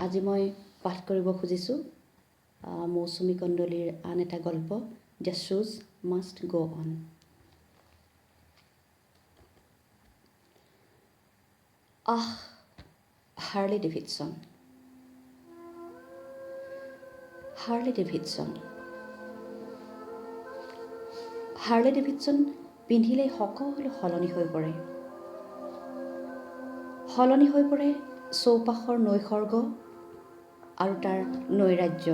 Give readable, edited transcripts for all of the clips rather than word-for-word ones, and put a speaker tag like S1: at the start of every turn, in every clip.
S1: আজি মই পাঠ কৰিব খুজিছোঁ মৌচুমী কণ্ডলীৰ আন এটা গল্প দ্য শ্বুজ must go' on. Harley Davidson. Harley Davidson Harley Davidson পিন্ধিলেই সকলো সলনি হৈ পৰে। সলনি হৈ পৰে চৌপাশৰ নৈসৰ্গ আৰু তাৰ নৈৰাজ্য।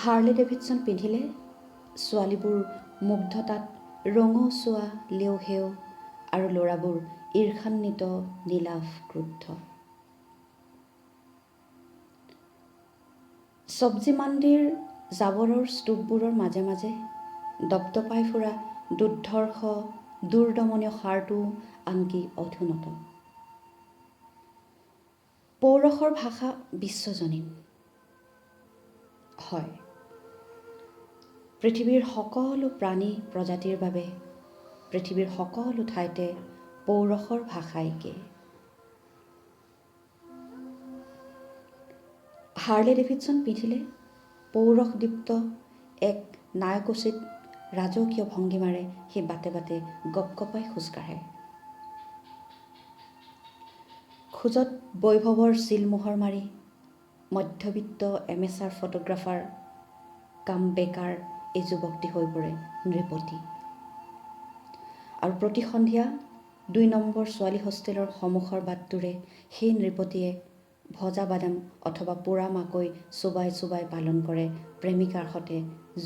S1: হাৰ্লি ডেভিডছন পিন্ধিলে ছোৱালীবোৰ মুগ্ধতাত ৰঙচুৱা লেওহেও আৰু ল'ৰাবোৰ ঈৰ্ষান্বিত নীলাভ ক্ৰুদ্ধ। চব্জি মাণ্ডিৰ জাবৰৰ স্তূপবোৰৰ মাজে মাজে দপদপাই ফুৰা দুৰ্ধৰ্ষ দুৰ্দমনীয় সাৰটো আনকি অধুনত। পৌৰুষৰ ভাষা বিশ্বজনীন। হয়, পৃথিৱীৰ সকলো প্ৰাণী প্ৰজাতিৰ বাবে পৃথিৱীৰ সকলো ঠাইতে পৌৰুষৰ ভাষা একে। হাৰ্লি ডেভিডছন পিন্ধিলে পৌৰুষদীপ্ত এক নায়কোচিত ৰাজকীয় ভংগীমাৰে সি বাটে বাটে গপগপাই খোজকাঢ়ে। খোজত বৈভৱৰ চিলমোহৰ মাৰি মধ্যবিত্ত এমেচাৰ ফটোগ্ৰাফাৰ কাম বেকাৰ এই যুৱকটি হৈ পৰে নৃপতি। আৰু প্ৰতি সন্ধিয়া ২ নম্বৰ ছোৱালী হোষ্টেলৰ সন্মুখৰ বাটটোৰে সেই নৃপতিয়ে ভজা বাদাম অথবা পোৰা মাকৈ চোবাই চোবাই পালন কৰে প্ৰেমিকাৰ সতে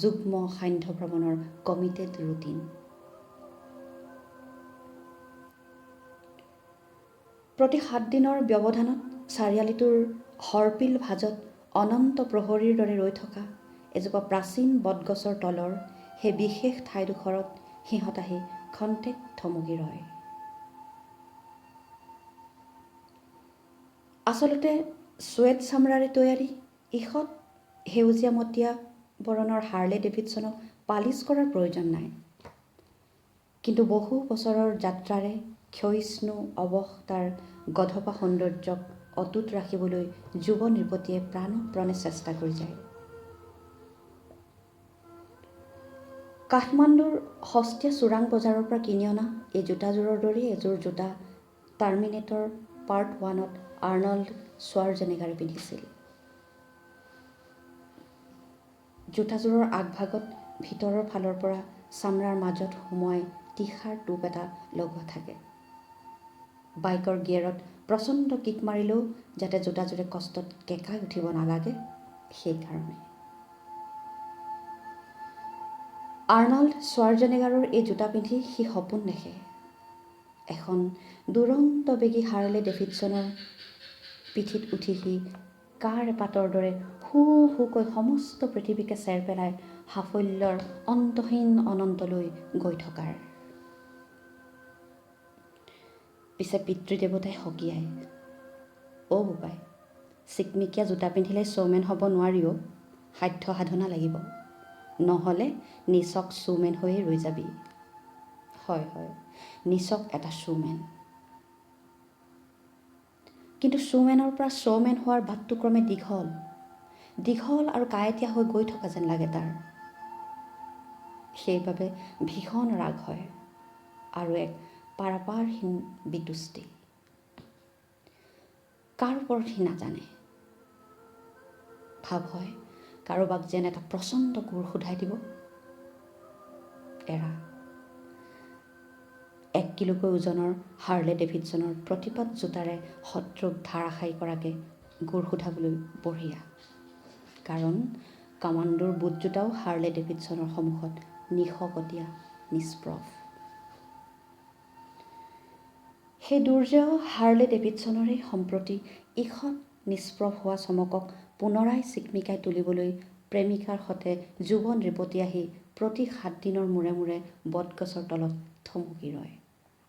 S1: যুগ্ম সান্ধ্য ভ্ৰমণৰ কমিটেড ৰুটিন। প্ৰতি ৭ দিনৰ ব্যৱধানত চাৰিআলিটোৰ হৰপিল ভাজত অনন্ত প্ৰহৰীৰ দৰে ৰৈ থকা এজোপা প্ৰাচীন বটগছৰ তলৰ সেই বিশেষ ঠাইডোখৰত সিহঁত আহি খন্তেক থমকি ৰয়। আচলতে চুৱেট চামৰাৰে তৈয়াৰী ঈষৎ সেউজীয়ামতীয়া বৰণৰ হাৰ্লি ডেভিডছনক পালিচ কৰাৰ প্ৰয়োজন নাই। কিন্তু বহু বছৰৰ যাত্ৰাৰে ক্ষয়িষ্ণু অৱশ তাৰ গধপা সৌন্দৰ্যক অটুট ৰাখিবলৈ যুৱ নৃপতিয়ে প্ৰাণপণে চেষ্টা কৰি যায়। কাঠমাণ্ডুৰ সস্তীয়া চোৰাং বজাৰৰ পৰা কিনি অনা এই জোতাযোৰৰ দৰেই এযোৰ জোতা টাৰ্মিনেটৰ পাৰ্ট 1ত আৰ্নল্ড শ্বাৱাৰ্জেনেগাৰে পিন্ধিছিল। জোতাযোৰৰ আগভাগত ভিতৰৰ ফালৰ পৰা চামৰাৰ মাজত সুমুৱাই তীখাৰ টোপ এটা লগোৱা থাকে। বাইকৰ গিয়েৰত প্ৰচণ্ড কিক মাৰিলেও যাতে জোতাযোৰে কষ্টত কেঁকাই উঠিব নালাগে সেইকাৰণে। আৰ্নল্ড শ্বাৱাৰ্জেনেগাৰৰ এই জোতা পিন্ধি সি সপোন দেখে এখন দুৰন্তবেগী হাৰ্লি ডেভিডছনৰ পিঠিত উঠি সি কাৰ এপাতৰ দৰে হু হুকৈ সমস্ত পৃথিৱীকে চেৰ পেলাই সাফল্যৰ অন্তহীন অনন্তলৈ গৈ থকাৰ। পিছে পিতৃদেৱতাই সকীয়াই, অ' বোপাই, চিকমিকিয়া জোতা পিন্ধিলে শ্ব'মেন হ'ব নোৱাৰিও, সাধ্য সাধনা লাগিব, নহ'লে নিচক শ্ব'মেন হৈয়ে ৰৈ যাবি। হয় হয়, নিচক এটা শ্ব'মেন। কিন্তু শ্ব'মেনৰ পৰা শ্ব'মেন হোৱাৰ বাটটো ক্ৰমে দীঘল দীঘল আৰু কাঁইটীয়া হৈ গৈ থকা যেন লাগে তাৰ। সেইবাবে ভীষণ ৰাগ হয় আৰু এক পাৰাপাৰহীন বিতুষ্টি। কাৰ ওপৰত সি নাজানে। ভাৱ হয় কাৰোবাক যেন এটা প্ৰচণ্ড কোৰ সোধাই দিব। এৰা 1 কিলোকৈ ওজনৰ হাৰ্লি ডেভিডছনৰ প্ৰতিপাত জোতাৰে শত্ৰুক ধাৰাশায়ী কৰাকে গোৰ সোধাবলৈ বঢ়িয়া। কাৰণ কামাণ্ডোৰ বুট জোতাও হাৰ্লি ডেভিডছনৰ সন্মুখত নিশকটীয়া নিষ্প্ৰভ। সেই দুৰ্জেয় হাৰ্লি ডেভিডছনৰে সম্প্ৰতি ঈষৎ নিষ্প্ৰভ হোৱা চমকক পুনৰাই চিকমিকাই তুলিবলৈ প্ৰেমিকাৰ সতে যুৱ নৃপতি আহি প্ৰতি 7 দিনৰ মূৰে মূৰে বটগছৰ তলত থমকি ৰয়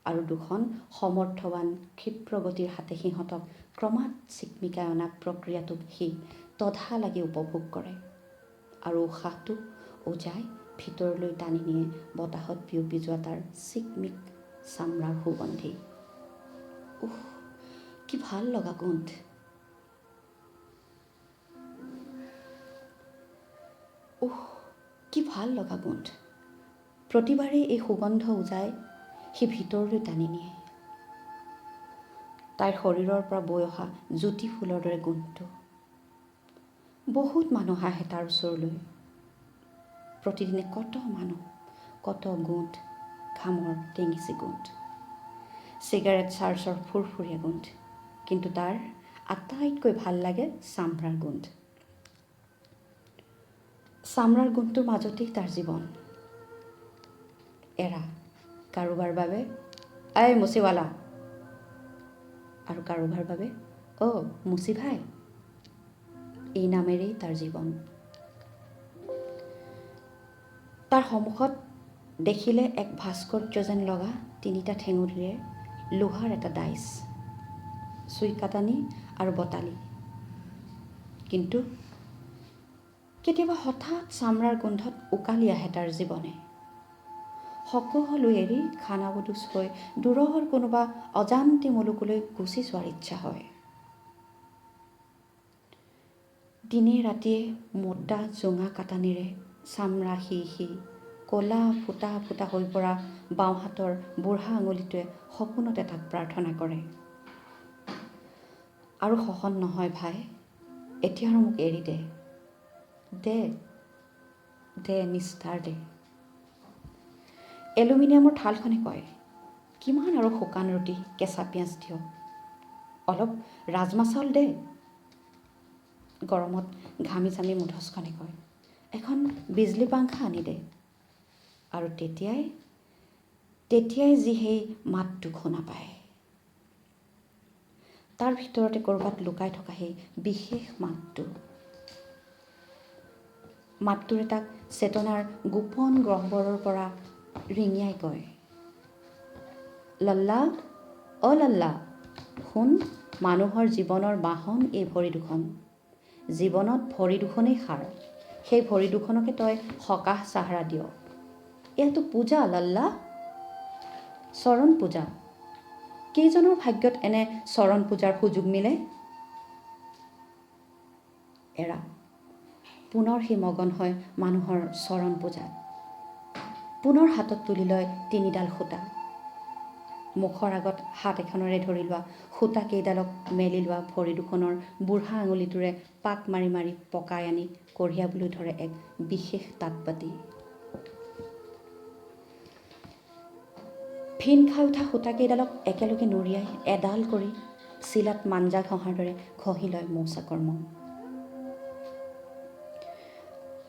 S1: আৰু দুখন সমৰ্থৱান ক্ষিপ্ৰগতিৰ হাতে সিহঁতক ক্ৰমাৎ চিকমিকাই অনা প্ৰক্ৰিয়াটোক সি তধা লাগি উপভোগ কৰে আৰু উশাহটো উজাই ভিতৰলৈ টানি নিয়ে বতাহত বিয়পি যোৱা তাৰ চিকমিক চামৰাৰ সুগন্ধি। কি ভাল লগা গোন্ধ। কি ভাল লগা গোন্ধ। প্ৰতিবাৰেই এই সুগন্ধ উজাই সি ভিতৰলৈ টানি নিয়ে। তাইৰ শৰীৰৰ পৰা বৈ অহা জ্যোতি ফুলৰ দৰে গোন্ধটো। বহুত মানুহ আহে তাৰ ওচৰলৈ। প্ৰতিদিনে কত মানুহ, কত গোন্ধ, ঘামৰ টেঙিচি গোন্ধ, চিগাৰেট চাৰ্চৰ ফুৰফুৰীয়া গোন্ধ। কিন্তু তাৰ আটাইতকৈ ভাল লাগে চামৰাৰ গোন্ধ। চামৰাৰ গোন্ধটোৰ মাজতেই তাৰ জীৱন। এৰা কাৰোবাৰ বাবে আই মুচিৱালা, আৰু কাৰোবাৰ বাবে মুচি ভাই। এই নামেৰেই তাৰ জীৱন। তাৰ সন্মুখত দেখিলে এক ভাস্কৰ্য যেন লগা 3টা ঠেঙুলিৰে লোহাৰ এটা ডাইচ, চুইকাটানি আৰু বটালি। কিন্তু কেতিয়াবা হঠাৎ চামৰাৰ গোন্ধত উকালি আহে তাৰ জীৱনে। সকলো এৰি খানাবদোচ হৈ দূৰৰ কোনোবা অজান্তি মুলুকলৈ গুচি যোৱাৰ ইচ্ছা হয়। দিনে ৰাতিয়ে মোটা জোঙা কাটানিৰে চামৰা সি ক'লা ফুটা ফুটা হৈ পৰা বাওঁহাতৰ বুঢ়া আঙুলিটোৱে সপোনতে তাক প্ৰাৰ্থনা কৰে, আৰু সহন নহয় ভাই, এতিয়া আৰু মোক এৰি দে, দে দে নিস্তাৰ দে। এলুমিনিয়ামৰ থালখনে কয়, কিমান আৰু শুকান ৰুটি কেঁচা পিঁয়াজ দিয়, অলপ ৰাজমা চাউল দে। গৰমত ঘামি জামি মুধচখনে কয়, এখন বিজলী পাংখা আনি দে। আৰু তেতিয়াই যি সেই মাতটো শুনা পায়। তাৰ ভিতৰতে ক'ৰবাত লুকাই থকা সেই বিশেষ মাতটোৰে তাক চেতনাৰ গোপন গহ্বৰৰ পৰা ৰিঙিয়াই কয়, লল্লা, লল্লা, শুন, মানুহৰ জীৱনৰ বাহন এই ভৰি দুখন। জীৱনত ভৰি দুখনেই সাৰ, সেই ভৰি দুখনকে তই সকাহ চাহাৰা দিয়। এয়াতো পূজা লল্লা, চৰণ পূজা। কেইজনৰ ভাগ্যত এনে চৰণ পূজাৰ সুযোগ মিলে। এৰা পুনৰ সি মগন হয় মানুহৰ চৰণ পূজাত। পুনৰ হাতত তুলি লয় 3ডাল সূতা। মুখৰ আগত হাত এখনেৰে ধৰি লোৱা সূতা কেইডালক মেলি লোৱা ভৰি দুখনৰ বুঢ়া আঙুলিটোৰে পাক মাৰি মাৰি পকাই আনি কঢ়িয়াবলৈ ধৰে এক বিশেষ তাঁতবাতি। ফিন খাই উঠা সূতাকেইডালক একেলগে নুৰিয়াই এডাল কৰি চিলাত মাঞ্জা ঘঁহাৰ দৰে ঘঁহি লয় মৌচাকৰ মম।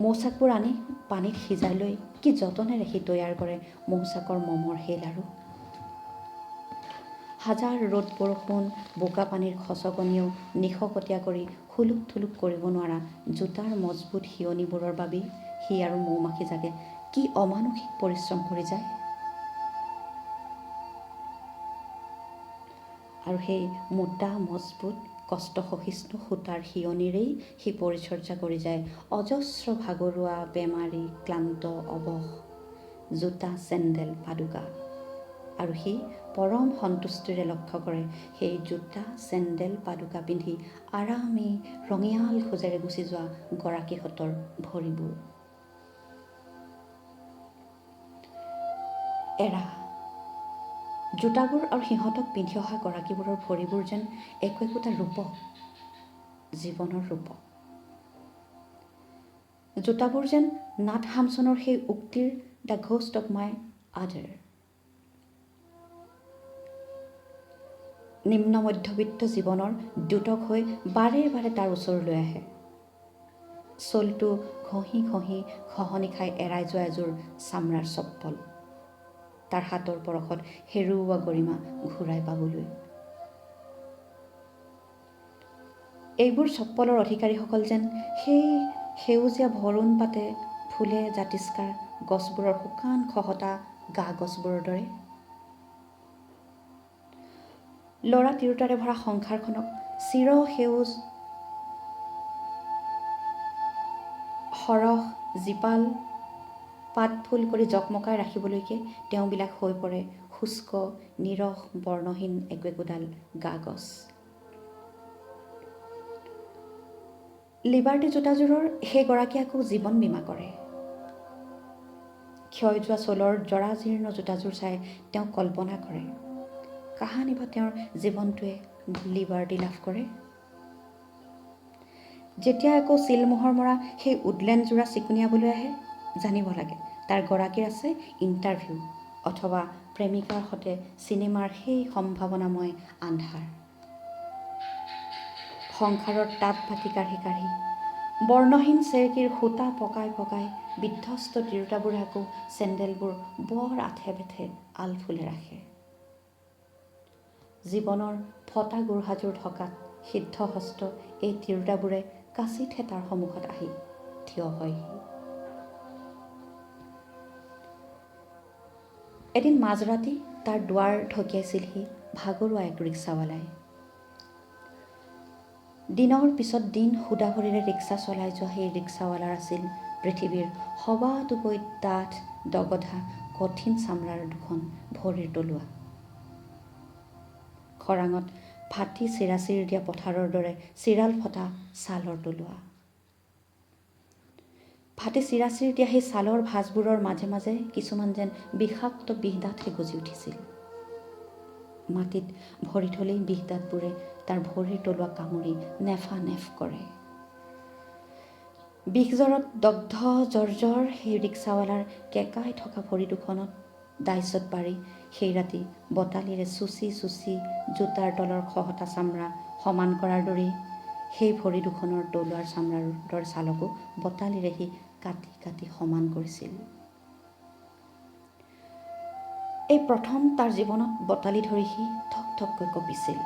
S1: মৌচাকবোৰ আনি পানীত সিজাই লৈ কি যতনেৰে সি তৈয়াৰ কৰে মৌচাকৰ মমৰ সেই লাড়ু। হাজাৰ ৰ'দ বৰষুণ বোকা পানীৰ খচকনিয়েও নিশকটীয়া কৰি সুলুক থুলুক কৰিব নোৱাৰা জোতাৰ মজবুত শিয়নিবোৰৰ বাবেই সি আৰু মৌমাখিজাকে কি অমানসিক পৰিশ্ৰম কৰি যায়। আৰু সেই মোটা মজবুত কষ্টসহিষ্ণু সূতাৰ শিয়নিৰেই সি পৰিচৰ্যা কৰি যায় অজস্ৰ ভাগৰুৱা বেমাৰী ক্লান্ত অৱস জোতা চেণ্ডেল পাদুকা। আৰু সি পৰম সন্তুষ্টিৰে লক্ষ্য কৰে সেই জোতা চেণ্ডেল পাদুকা পিন্ধি আৰামে ৰঙিয়াল খোজেৰে গুচি যোৱা গৰাকীহঁতৰ ভৰিবোৰ। এৰা জোতাবোৰ আৰু সিহঁতক পিন্ধি অহা গৰাকীবোৰৰ ভৰিবোৰ যেন একোটা ৰূপক, জীৱনৰ ৰূপক। জোতাবোৰ যেন নাথ হামচনৰ সেই উক্তিৰ দ্য ঘোষ্ট অফ মাই আদাৰ। নিম্ন মধ্যবিত্ত জীৱনৰ দ্যোতক হৈ বাৰে বাৰে তাৰ ওচৰলৈ আহে। চলটো ঘঁহি ঘঁহি খহনি খাই এৰাই যোৱা এযোৰ চামৰাৰ চপ্পল, তাৰ হাতৰ পৰশত হেৰুওৱা গৰিমা ঘূৰাই পাবলৈ। এইবোৰ চপ্পলৰ অধিকাৰীসকল যেন সেই সেউজীয়া ভৰুণ পাতে ফুলে জাতিষ্কাৰ গছবোৰৰ শুকান খহটা গা গছবোৰৰ দৰে। ল'ৰা তিৰোতাৰে ভৰা সংসাৰখনক চিৰ সেউজ সৰহ জীপাল পাত ফুল কৰি জকমকাই ৰাখিবলৈকে তেওঁবিলাক হৈ পৰে শুষ্ক নিৰস বৰ্ণহীন একোডাল গা গছ। লিবাৰ্টি জোতাযোৰৰ সেইগৰাকী আকৌ জীৱন বীমা কৰে। ক্ষয় যোৱা চোলৰ জৰাজীৰ্ণ জোতাযোৰ চাই তেওঁ কল্পনা কৰে, কাহানিবা তেওঁৰ জীৱনটোৱে লিবাৰ্টি লাভ কৰে। যেতিয়া আকৌ চিলমোহৰ মৰা সেই উডলেণ্ডযোৰা চিকুণিয়াবলৈ আহে, জানিব লাগে তাৰ গৰাকীৰ আছে ইণ্টাৰভিউ অথবা প্ৰেমিকাৰ সৈতে চিনেমাৰ সেই সম্ভাৱনাময় আন্ধাৰ। সংসাৰৰ তাঁত বাতি কাঢ়ি কাঢ়ি বৰ্ণহীন চেৰেকীৰ সূতা পকাই পকাই বিধ্বস্ত তিৰোতাবোৰে আকৌ চেণ্ডেলবোৰ বৰ আঠে বেঠে আলফুলে ৰাখে। জীৱনৰ ফটা গোৰহাযোৰ থকাত সিদ্ধহস্ত এই তিৰোতাবোৰে কাচিতহে তাৰ সন্মুখত আহি থিয় হয়হি। এদিন মাজৰাতি তাৰ দুৱাৰ ঢকিয়াইছিলহি ভাগৰুৱা এক ৰিক্সাৱালাই। দিনৰ পিছত দিন সুদা ভৰিৰে ৰিক্সা চলাই যোৱা সেই ৰিক্সাৱালাৰ আছিল পৃথিৱীৰ সবাতোকৈ ডাঠ দগধা কঠিন চামৰাৰ দুখন ভৰিৰ তলুৱা। খৰাঙত ফাটি চিৰাচিৰ দিয়া পথাৰৰ দৰে চিৰাল ফটা ছালৰ তলুৱা। ফাটি চিৰাচিৰ দিয়া সেই ছালৰ ভাঁজবোৰৰ মাজে মাজে কিছুমান যেন বিষাক্ত বিষদাঁতহে গজি উঠিছিল। মাটিত ভৰি থলেই বিষদাঁতবোৰে তাৰ ভৰিৰ তলুৱা কামুৰি নেফা নেফ কৰে। বিষজ্বৰত দগ্ধ জৰ্জৰ সেই ৰিক্সাৱালাৰ কেঁকাই থকা ভৰি দুখনত দাইচত পাৰি সেই ৰাতি বটালিৰে চুচি চুচি জোতাৰ তলৰ খহটা চামৰা সমান কৰাৰ দৰেই সেই ভৰি দুখনৰ তলুৱাৰ চামৰাৰ দৰে ছালকো বটালিৰে সি কাটি কাটি সমান কৰিছিল। এই প্ৰথম তাৰ জীৱনত বটালি ধৰি সি থক থককৈ কঁপিছিল।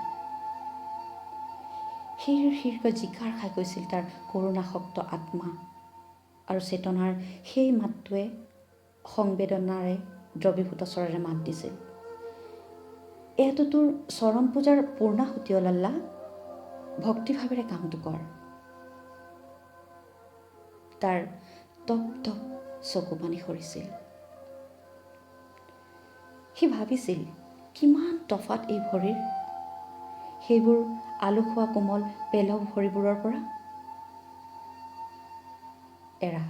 S1: শিৰ শিৰকৈ জিকাৰ খাই গৈছিল তাৰ কৰোণাসক্ত আত্মা, আৰু চেতনাৰ সেই মাতটোৱে সংবেদনাৰে দ্ৰৱীভূত স্বৰেৰে মাত দিছিল, এয়াতো তোৰ চৰণ পূজাৰ পূৰ্ণাহুতি অলাল্লা, ভক্তিভাৱেৰে কামটো কৰ। তাৰ টপ টপ চকু পানী সৰিছিল। সি ভাবিছিল কিমান তফাত এই ভৰিৰ, সেইবোৰ আলু খোৱা কোমল পেলৱ ভৰিবোৰৰ পৰা। এৰা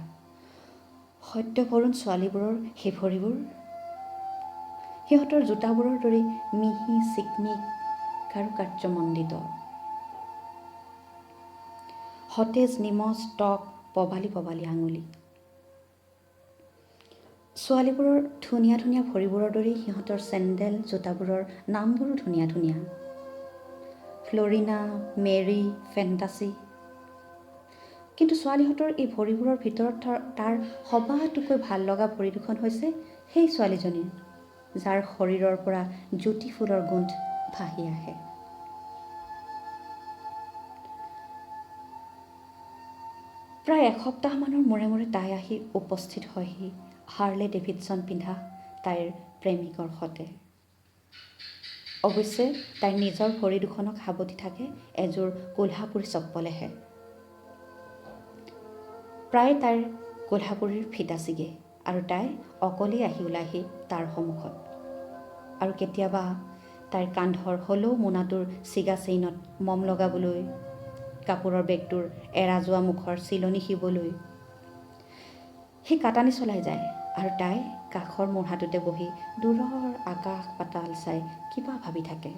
S1: সত্যভৰুণ ছোৱালীবোৰৰ সেই ভৰিবোৰ, সিহঁতৰ জোতাবোৰৰ দৰেই মিহি চিকমিক কাৰুকাৰ্যমণ্ডিত, সতেজ নিমজ টক পবালি পবালি আঙুলি। ছোৱালীবোৰৰ ধুনীয়া ধুনীয়া ভৰিবোৰৰ দৰেই সিহঁতৰ চেণ্ডেল জোতাবোৰৰ নামবোৰো ধুনীয়া ধুনীয়া, ফ্লৰিনা, মেৰী, ফেণ্টাচি। কিন্তু ছোৱালীহঁতৰ এই ভৰিবোৰৰ ভিতৰত তাৰ সবাতোকৈ ভাল লগা ভৰি দুখন হৈছে সেই ছোৱালীজনীৰ, যাৰ শৰীৰৰ পৰা জ্যোতি ফুলৰ গোন্ধ ভাহি আহে। প্ৰায় এসপ্তাহমানৰ মূৰে মূৰে তাই আহি উপস্থিত হয়হি হাৰ্লে ডেভিডছন পিন্ধা তাইৰ প্ৰেমিকৰ সতে। অৱশ্যে তাইৰ নিজৰ ভৰি দুখনক সাৱটি থাকে এযোৰ কোল্হাপুৰী চপ্পলেহে। প্ৰায় তাইৰ কোল্হাপুৰীৰ ফিটা ছিগে আৰু তাই অকলেই আহি ওলাইহি তাৰ সন্মুখত। আৰু কেতিয়াবা তাইৰ কান্ধৰ হলৌ মোনাটোৰ ছিগা চেইনত মম লগাবলৈ, কাপোৰৰ বেগটোৰ এৰা যোৱা মুখৰ চিলনি শিৱলৈ সি কাটানি চলাই যায়, আৰু তাই কাষৰ মূঢ়াটোতে বহি দূৰৰ আকাশ পাতাল চাই কিবা ভাবি থাকে।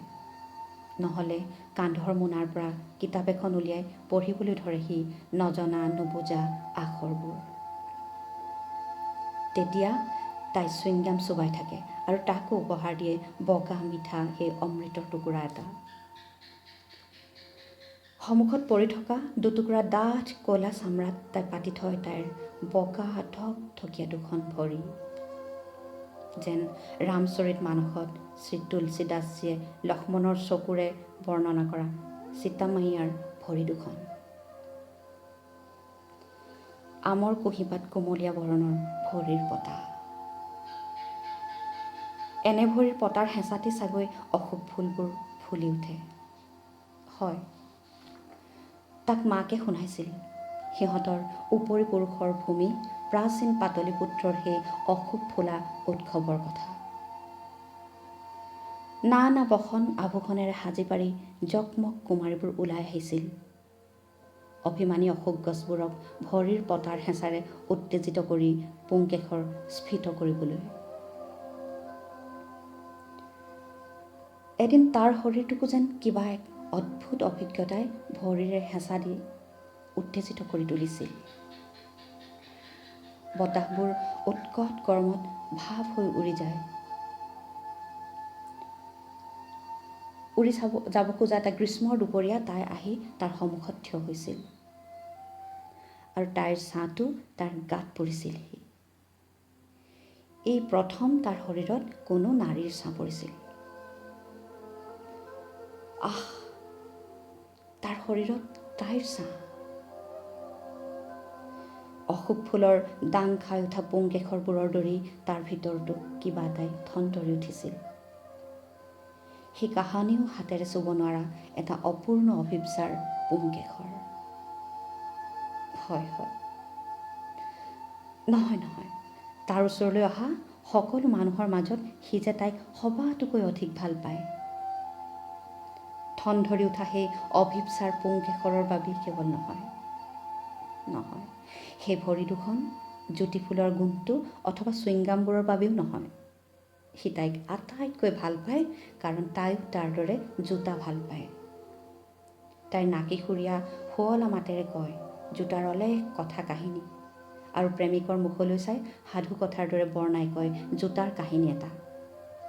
S1: নহ'লে কান্ধৰ মোনাৰ পৰা কিতাপ এখন উলিয়াই পঢ়িবলৈ ধৰে সি নজনা নুবুজা আখৰবোৰ। তেতিয়া তাই চুইংগাম চোবাই থাকে আৰু তাকো উপহাৰ দিয়ে বগা মিঠা সেই অমৃতৰ টুকুৰা এটা। সন্মুখত পৰি থকা দুটুকুৰা ডাঠ ক'লা চামৰাত তাই পাতি থয় তাইৰ বগা ঢকঢকীয়া দুখন ভৰি, যেন ৰামচৰিত মানসত শ্ৰী তুলসীদাসজীয়ে লক্ষ্মণৰ চকুৰে বৰ্ণনা কৰা সীতামাইয়াৰ ভৰি দুখন। আমৰ কুঁহিপাত কুমলীয়া বৰণৰ ভৰিৰ পতা। এনে ভৰিৰ পতাৰ হেঁচাতে চাগৈ অশোক ফুলবোৰ ফুলি উঠে। হয়, তাক মাকে শুনাইছিল সিহঁতৰ উপৰি পুৰুষৰ ভূমি প্ৰাচীন পাটলিপুত্ৰৰ সেই অশোক ফুলা উৎসৱৰ কথা। নানা বসন আভূষণেৰে সাজি পাৰি জকমক কুমাৰীবোৰ ওলাই আহিছিল। অভিমানী অশোক গছবোৰক ভৰিৰ পতাৰ হেঁচাৰে উত্তেজিত কৰি পুংকেশৰ স্ফীত কৰিবলৈ। এদিন তাৰ শৰীৰটোকো যেন কিবা এক অদ্ভুত অভিজ্ঞতাই ভৰিৰে হেঁচা দি উত্তেজিত কৰি তুলিছিল। বতাহবোৰ উৎকট গৰমত ভাৱ হৈ উৰি যায়। উৰি যাব খোজা এটা গ্ৰীষ্মৰ দুপৰীয়া তাই আহি তাৰ সন্মুখত থিয় হৈছিল আৰু তাইৰ ছাঁটো তাৰ গাত পৰিছিলহি। এই প্ৰথম তাৰ শৰীৰত কোনো নাৰীৰ ছাঁ পৰিছিল। আহ, তাৰ শৰীৰত তাইৰ ছাঁ। অশোক ফুলৰ ডাং খাই উঠা পুংকেশৰবোৰৰ দৰেই তাৰ ভিতৰতো কিবা এটাই থন্তৰি উঠিছিল। সেই কাহানিও হাতেৰে চুব নোৱাৰা এটা অপূৰ্ণ অভিপ্সাৰ পুংকেশৰ। হয়, নহয়, তাৰ ওচৰলৈ অহা সকলো মানুহৰ মাজত সি যে তাইক সবাতোকৈ অধিক ভাল পায়। থনধৰি উঠা সেই অভিপ্সাৰ পুংকেশৰৰ বাবেই কেৱল নহয়, সেই ভৰি দুখন, জ্যোতি ফুলৰ গোন্ধটো অথবা চুইংগামবোৰৰ বাবেও নহয়। সি তাইক আটাইতকৈ ভাল পায় কাৰণ তাইও তাৰ দৰে জোতা ভাল পায়। তাইৰ নাকীসুৰীয়া শুৱলা মাতেৰে কয় জোতাৰ অলেখ কথা কাহিনী আৰু প্ৰেমিকৰ মুখলৈ চাই সাধু কথাৰ দৰে বৰ্ণাই কয় জোতাৰ কাহিনী এটা।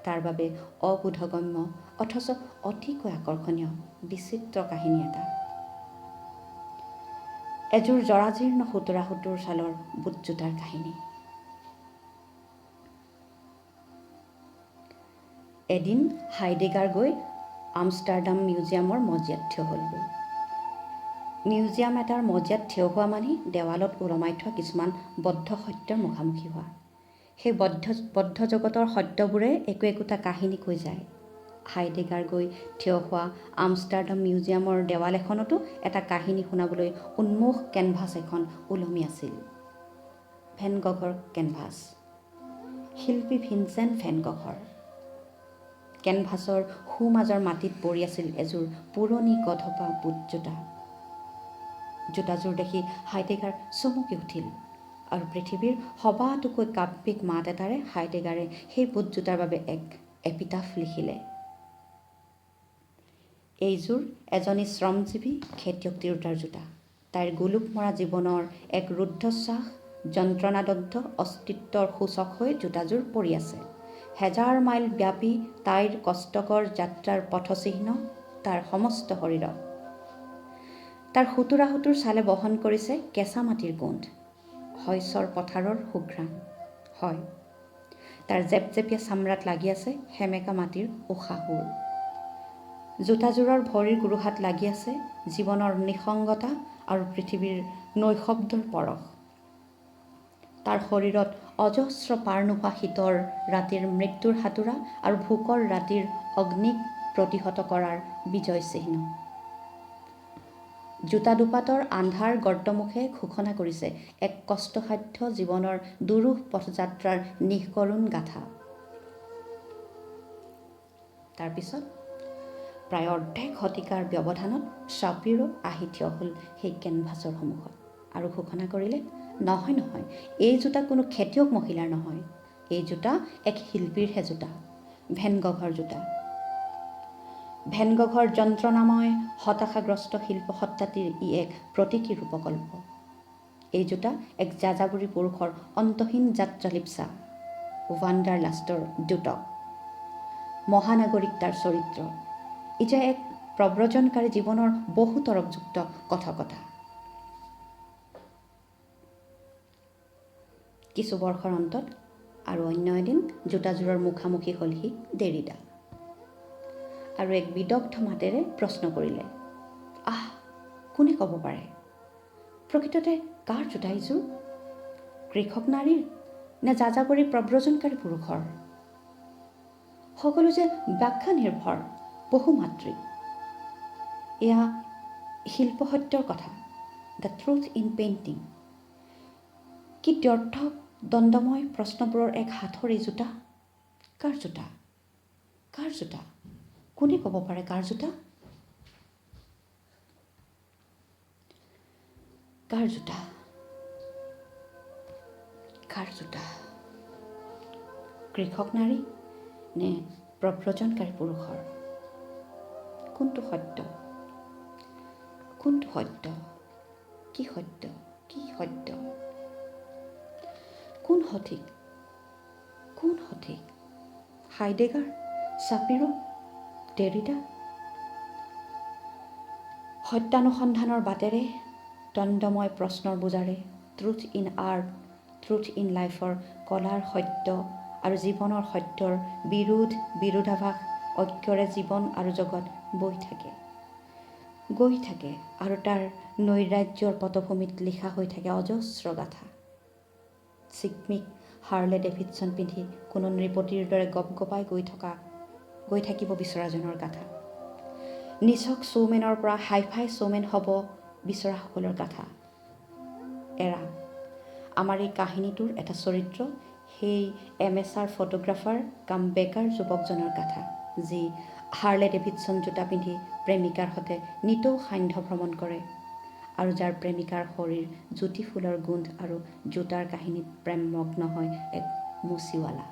S1: তাৰ বাবে অবোধগম্য অথচ অতিকৈ আকৰ্ষণীয় বিচিত্ৰ কাহিনী এটা। এযোৰ জৰাজীৰ্ণ সুতুৰা ছালৰ বুট জোতাৰ কাহিনী। এদিন হাইডেগাৰ গৈ আমষ্টাৰডাম মিউজিয়ামৰ মজিয়াত থিয় হ'লগৈ। মিউজিয়াম এটাৰ মজিয়াত থিয় হোৱা মানে দেৱালত ওলমাই থোৱা কিছুমান বদ্ধ সত্যৰ মুখামুখি হোৱা। সেই বদ্ধ জগতৰ সত্যবোৰে একোটা কাহিনী কৈ যায়। হাইডেগাৰ গৈ থিয় হোৱা আমষ্টাৰডাম মিউজিয়ামৰ দেৱাল এখনতো এটা কাহিনী শুনাবলৈ উন্মুখ কেনভাছ এখন ওলমি আছিল। ভেন গঘৰ কেনভাছ, শিল্পী ভিনচেণ্ট ভেন গঘৰ। কেনভাছৰ সোঁমাজৰ মাটিত পৰি আছিল এযোৰ পুৰণি গধপা বুট জোতা। জোতাযোৰ দেখি হাইডেগাৰ চমকি উঠিল আৰু পৃথিৱীৰ সবাতোকৈ কাব্যিক মাত এটাৰে হাইডেগাৰে সেই বুট জোতাৰ বাবে এক এপিটাফ লিখিলে। এইযোৰ এজনী শ্ৰমজীৱী খেতিয়ক তিৰোতাৰ জোতা। তাইৰ গোলোক মৰা জীৱনৰ এক ৰুদ্ধশ্বাস যন্ত্ৰণাদগ্ধ অস্তিত্বৰ সূচক হৈ জোতাযোৰ পৰি আছে। হেজাৰ মাইল ব্যাপী তাইৰ কষ্টকৰ যাত্ৰাৰ পথচিহ্ন তাৰ সমস্ত শৰীৰত। তাৰ সুতুৰা ছালে বহন কৰিছে কেঁচা মাটিৰ গোন্ধ, শস্যৰ পথাৰৰ সুঘ্ৰাণ। হয়, তাৰ জেপজেপীয়া চামৰাত লাগি আছে সেমেকা মাটিৰ উশাহবোৰ। জোতাযোৰৰ ভৰিৰ গোৰোহাত লাগি আছে জীৱনৰ নিসংগতা আৰু পৃথিৱীৰ নৈশব্দৰ পৰশ। তাৰ শৰীৰত অজস্ৰ পাৰ নোহোৱা শীতৰ ৰাতিৰ মৃত্যুৰ হাতোৰা আৰু ভোকৰ ৰাতিৰ অগ্নিক প্ৰতিহত কৰাৰ বিজয় চিহ্ন। জোতা দুপাতৰ আন্ধাৰ গৰ্তমুখে ঘোষণা কৰিছে এক কষ্টসাধ্য জীৱনৰ দুৰূহ পথযাত্ৰাৰ নিষ্কৰুণ গাথা। তাৰপিছত প্ৰায় অৰ্ধেক শতিকাৰ ব্যৱধানত শ্বাপিৰো আহি থিয় হ'ল সেই কেনভাছৰ সন্মুখত আৰু ঘোষণা কৰিলে, নহয়, এই জোতা কোনো খেতিয়ক মহিলাৰ নহয়, এই জোতা এক শিল্পীৰহে জোতা, ভেন গঘৰ জোতা। ভেন গঘৰ যন্ত্ৰণাময় হতাশাগ্ৰস্ত শিল্পসত্তাটিৰ ই এক প্ৰতীকী ৰূপকল্প। এই জোতা এক যাযাবৰী পুৰুষৰ অন্তহীন যাত্ৰালিপ্সা, ৱাণ্ডাৰলাষ্টৰ দ্যোতক, মহানাগৰিক তাৰ চৰিত্ৰ। ই যে এক প্ৰব্ৰজনকাৰী জীৱনৰ বহু তৰপযুক্ত কথকতা। কিছু বৰ্ষৰ অন্তত আৰু অন্য এদিন জোতাযোৰৰ মুখামুখি হ'লহি দেৰিডা আৰু এক বিদগ্ধ মাতেৰে প্ৰশ্ন কৰিলে, আহ, কোনে ক'ব পাৰে প্ৰকৃততে কাৰ জোতা এইযোৰ? কৃষক নাৰীৰ নে যাযাবৰী প্ৰব্ৰজনকাৰী পুৰুষৰ? সকলো যে ব্যাখ্যা নিৰ্ভৰ, বহুমাত্ৰিক। এয়া শিল্পসত্যৰ কথা, দ্য ট্ৰুথ ইন পেইণ্টিং। কি দ্ব্যৰ্থক দ্বন্দ্বময় প্ৰশ্নবোৰৰ এক হাতৰ এই জোতা? কাৰ জোতা? কাৰ জোতা? কোনে ক'ব পাৰে কাৰ জোতা? কাৰ জোতা? কাৰ জোতা? কৃষক নাৰী নে প্ৰব্ৰজনকাৰী পুৰুষৰ? কোনটো সত্য? কোনটো সত্য? কি সত্য? কি সত্য? কোন সঠিক? কোন সঠিক? Heidegger, চাপিৰো, Derrida? সত্যানুসন্ধানৰ বাটেৰে দ্বন্দ্বময় প্ৰশ্নৰ বোজাৰে truth in art, truth in লাইফৰ কলাৰ সত্য আৰু জীৱনৰ সত্যৰ বিৰোধাভাস ঐক্যৰে জীৱন আৰু জগত গৈ থাকে আৰু তাৰ নৈৰাজ্যৰ পটভূমিত লিখা হৈ থাকে অজস্ৰ গাথা। চিকমিক হাৰ্লে ডেভিডছন পিন্ধি কোনো নৃপতিৰ দৰে গপগপাই গৈ থাকিব বিচৰাজনৰ গাথা। নিছক শ্ব'মেনৰ পৰা হাইফাই শ্ব'মেন হ'ব বিচৰাসকলৰ গাথা। এৰা, আমাৰ এই কাহিনীটোৰ এটা চৰিত্ৰ সেই এমেচাৰ ফটোগ্ৰাফাৰ কাম বেকাৰ যুৱকজনৰ গাথা, যি হাৰ্লে ডেভিডছন জোতা পিন্ধি প্ৰেমিকাৰ সৈতে নিতৌ সান্ধ্য ভ্ৰমণ কৰে আৰু যাৰ প্ৰেমিকাৰ শৰীৰ জ্যোতি ফুলৰ গোন্ধ আৰু জোতাৰ কাহিনীত প্ৰেমমগ্ন হয় এক মুচিৱালা।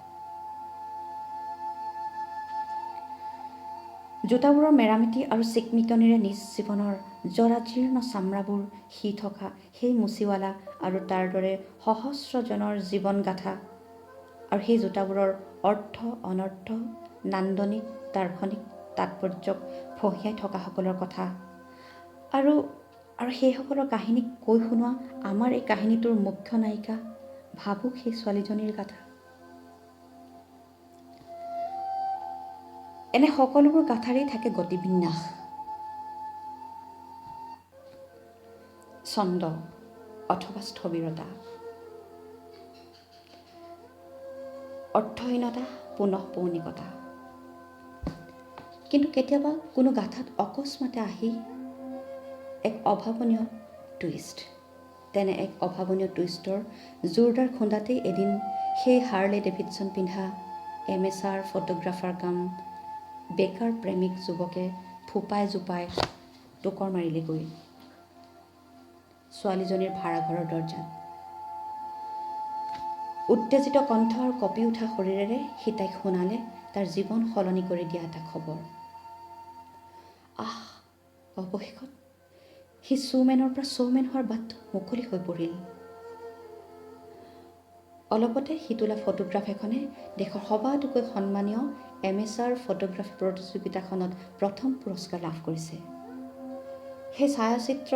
S1: জোতাবোৰৰ মেৰামতি আৰু চিকমিকনিৰে নিজ জীৱনৰ জৰাজীৰ্ণ চামৰাবোৰ সি থকা সেই মুচিৱালা আৰু তাৰ দৰে সহস্ৰজনৰ জীৱন গাথা আৰু সেই জোতাবোৰৰ অৰ্থ অনৰ্থ নান্দনিক দাৰ্শনিক তাৎপৰ্যক ফঁহিয়াই থকাসকলৰ কথা আৰু সেইসকলৰ কাহিনীক কৈ শুনোৱা আমাৰ এই কাহিনীটোৰ মুখ্য নায়িকা ভাবুক সেই ছোৱালীজনীৰ গাথা। এনে সকলোবোৰ গাথাৰেই থাকে গতিবিন্যাস, ছন্দ অথবা স্থবিৰতা, অৰ্থহীনতা, পুনঃপৌনিকতা। কিন্তু কেতিয়াবা কোনো গাথাত অকস্মাতে আহি এক অভাৱনীয় টুইষ্ট। তেনে এক অভাৱনীয় টুইষ্টৰ জোৰদাৰ খুন্দাতেই এদিন সেই হাৰ্লে ডেভিডছন পিন্ধা এমেচাৰ ফটোগ্ৰাফাৰ কাম বেকাৰ প্ৰেমিক যুৱকে ফোপাই জোপাই টোকৰ মাৰিলেগৈ ছোৱালীজনীৰ ভাড়াঘৰৰ দৰজাত। উত্তেজিত কণ্ঠ আৰু কঁপি উঠা শৰীৰেৰে সি তাইক শুনালে তাৰ জীৱন সলনি কৰি দিয়া এটা খবৰ। অৱশেষত সি শ্ব'মেনৰ পৰা শ্ব'মেন হোৱাৰ বাটটো মুকলি হৈ পৰিল। অলপতে সি তোলা ফটোগ্ৰাফ এখনে দেশৰ সবাতোকৈ সন্মানীয় এমেচাৰ ফটোগ্ৰাফী প্ৰতিযোগিতাখনত প্ৰথম পুৰস্কাৰ লাভ কৰিছে। সেই ছায়াচিত্ৰ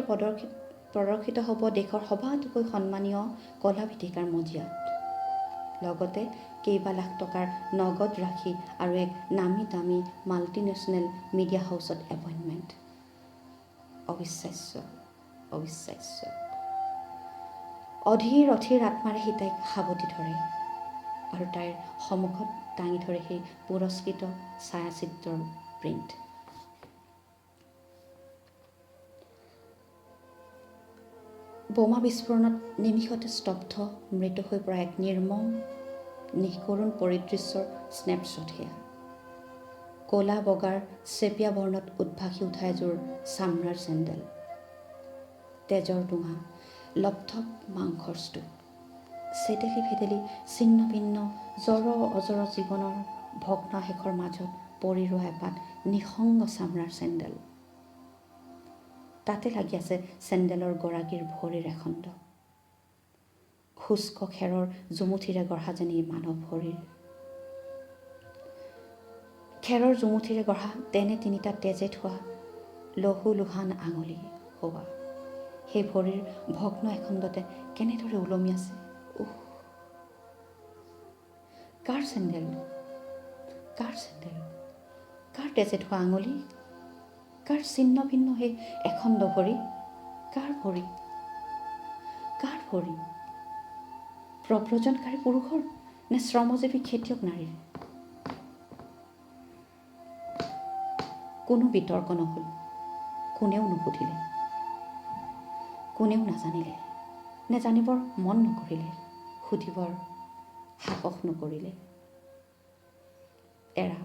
S1: প্ৰদৰ্শিত হ'ব দেশৰ সবাতোকৈ সন্মানীয় কলা বিথীকাৰ মজিয়াত। লগতে কেইবা লাখ টকাৰ নগদ ৰাশি আৰু এক নামী দামী মাল্টিনেশ্যনেল মিডিয়া হাউচত এপইণ্টমেণ্ট। অবিশ্বাস্য, অবিশ্বাস্য। অধীৰ আত্মাৰে সি তাইক সাৱটি ধৰে আৰু তাইৰ সন্মুখত দাঙি ধৰে সেই পুৰস্কৃত ছায়াচিত্ৰৰ প্ৰিণ্ট। বোমা বিস্ফোৰণত নিমিষতে স্তব্ধ মৃত হৈ পৰা এক নিৰ্মম নিষ্কৰুণ পৰিদৃশ্যৰ স্নেপশ্বট সেয়া। ক'লা বগাৰ চেপীয়া বৰ্ণত উদ্ভাসি উঠা এযোৰ চামৰাৰ চেণ্ডেল, তেজৰ ডোঙা, লপথপ মাংসৰ স্তূপ, চেতেলি ভেদেলি ছিন্ন ভিন্ন জৰ অজৰ জীৱনৰ ভগ্নাশেষৰ মাজত পৰি ৰোৱা এপাত নিঃসংগ চামৰাৰ চেণ্ডেল। তাতে লাগি আছে চেণ্ডেলৰ গৰাকীৰ ভৰিৰ এখণ্ড, শুষ্ক খেৰৰ জুমুঠিৰে গঢ়া যেন এই মানৱ ভৰিৰ। খেৰৰ জুমুঠিৰে গঢ়া তেনে তিনিটা তেজে থোৱা লহুলুহান আঙুলি হোৱা সেই ভৰিৰ ভগ্ন এখণ্ডতে কেনেদৰে ওলমি আছে। কাৰ চেণ্ডেল? কাৰ চেণ্ডেল? কাৰ তেজে থোৱা আঙুলি? কাৰ ছিন্ন ভিন্ন সেই এখণ্ড ভৰি? কাৰ ভৰি? কাৰ ভৰি? প্ৰব্ৰজনকাৰী পুৰুষৰ নে শ্ৰমজীৱী খেতিয়ক নাৰীৰ? কোনো বিতৰ্ক নহ'ল, কোনেও নুসুধিলে, কোনেও নাজানিলে, নে জানিবৰ মন নকৰিলে, সুধিবৰ সাহস নকৰিলে। এৰা,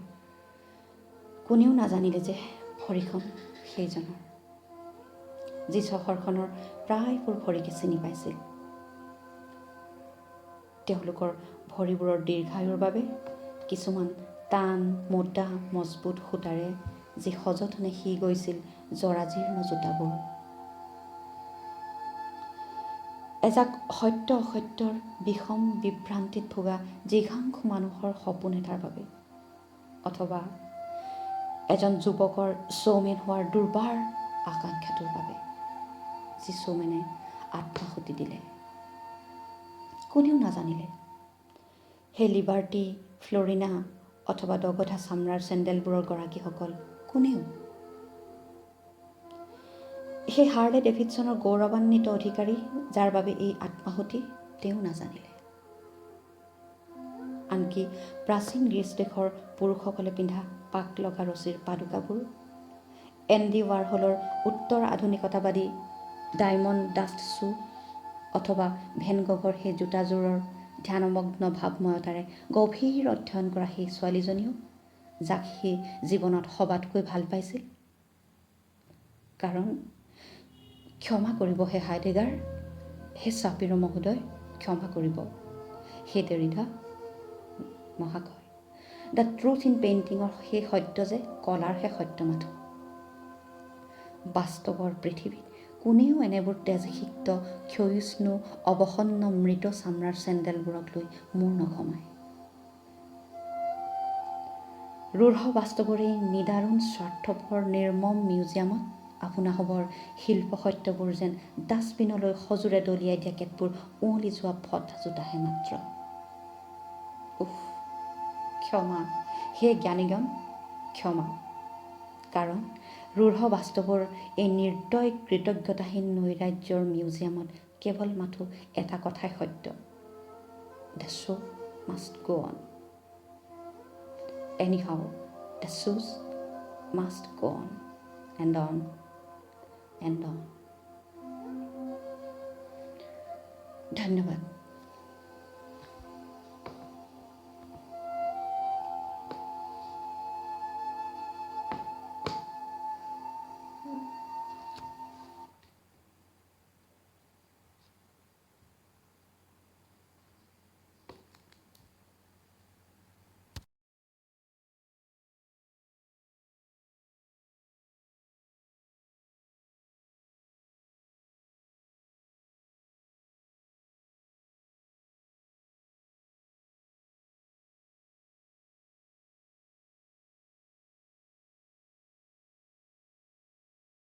S1: কোনেও নাজানিলে যে ভৰিখন সেইজনৰ। যি চহৰখনৰ প্ৰায়বোৰ ভৰিকে চিনি পাইছিল। তেওঁলোকৰ ভৰিবোৰৰ দীৰ্ঘায়ুৰ বাবে কিছুমান টান মোটা মজবুত সূতাৰে যি সযতনে সি গৈছিল জৰাজীৰ্ণ জোতাবোৰ। এজাক সত্য অসত্যৰ বিষম বিভ্ৰান্তিত ভোগা জিঘাংসু মানুহৰ সপোন এটাৰ বাবে, অথবা এজন যুৱকৰ শ্ব'মেন হোৱাৰ দুৰ্বাৰ আকাংক্ষাটোৰ বাবে, যি শ্ব'মেনে আত্মাহুতি দিলে। কোনেও নাজানিলে সেই লিবাৰ্টি, ফ্লৰিনা অথবা দগধা চামৰাৰ চেণ্ডেলবোৰৰ গৰাকীসকল কোনেও। সেই হাৰ্লে ডেভিডছনৰ গৌৰৱান্বিত অধিকাৰী যাৰ বাবে এই আত্মাহুতি, তেওঁ নাজানিলে। আনকি প্ৰাচীন গ্ৰীচ দেশৰ পুৰুষসকলে পিন্ধা পাক লগা ৰছীৰ পাদুকাবোৰ, এণ্ডি ৱাৰহলৰ উত্তৰ আধুনিকতাবাদী ডায়মণ্ড ডাষ্ট শ্বু অথবা ভেন গঘৰ সেই জোতাযোৰৰ ধ্যানমগ্ন ভাৱময়তাৰে গভীৰ অধ্যয়ন কৰা সেই ছোৱালীজনীও, যাক সি জীৱনত সবাতকৈ ভাল পাইছিল। কাৰণ ক্ষমা কৰিব হে হাইডেগাৰ, হে চাপিৰো মহোদয়, ক্ষমা কৰিব হে দেৰিডা মহাশয়। দ্য ট্ৰুথ ইন পেইণ্টিঙৰ সেই সত্য যে কলাৰহে সত্য মাথো। বাস্তৱৰ পৃথিৱীত কোনেও এনেবোৰ তেজসিক্ত ক্ষয়িষ্ণু অৱসন্ন মৃত চামৰাৰ চেণ্ডেলবোৰক লৈ মূৰ নঘমায়। ৰূঢ় বাস্তৱৰ এই নিদাৰুণ স্বাৰ্থপৰ নিৰ্মম মিউজিয়ামত আপোনা হবৰ শিল্প সত্যবোৰ যেন ডাষ্টবিনলৈ সজোৰে দলিয়াই দিয়া কেতবোৰ উঁৱলি যোৱা ফটা জোতাহে মাত্ৰ। ক্ষমা হে জ্ঞানীগণ, ক্ষমা। কাৰণ ৰূঢ় বাস্তৱৰ এই নিৰ্দয় কৃতজ্ঞতাহীন নৈৰাজ্যৰ মিউজিয়ামত কেৱল মাথো এটা কথাই সত্য, the show' must go on. Anyhow, the shows must go on and on and on. ধন্যবাদ।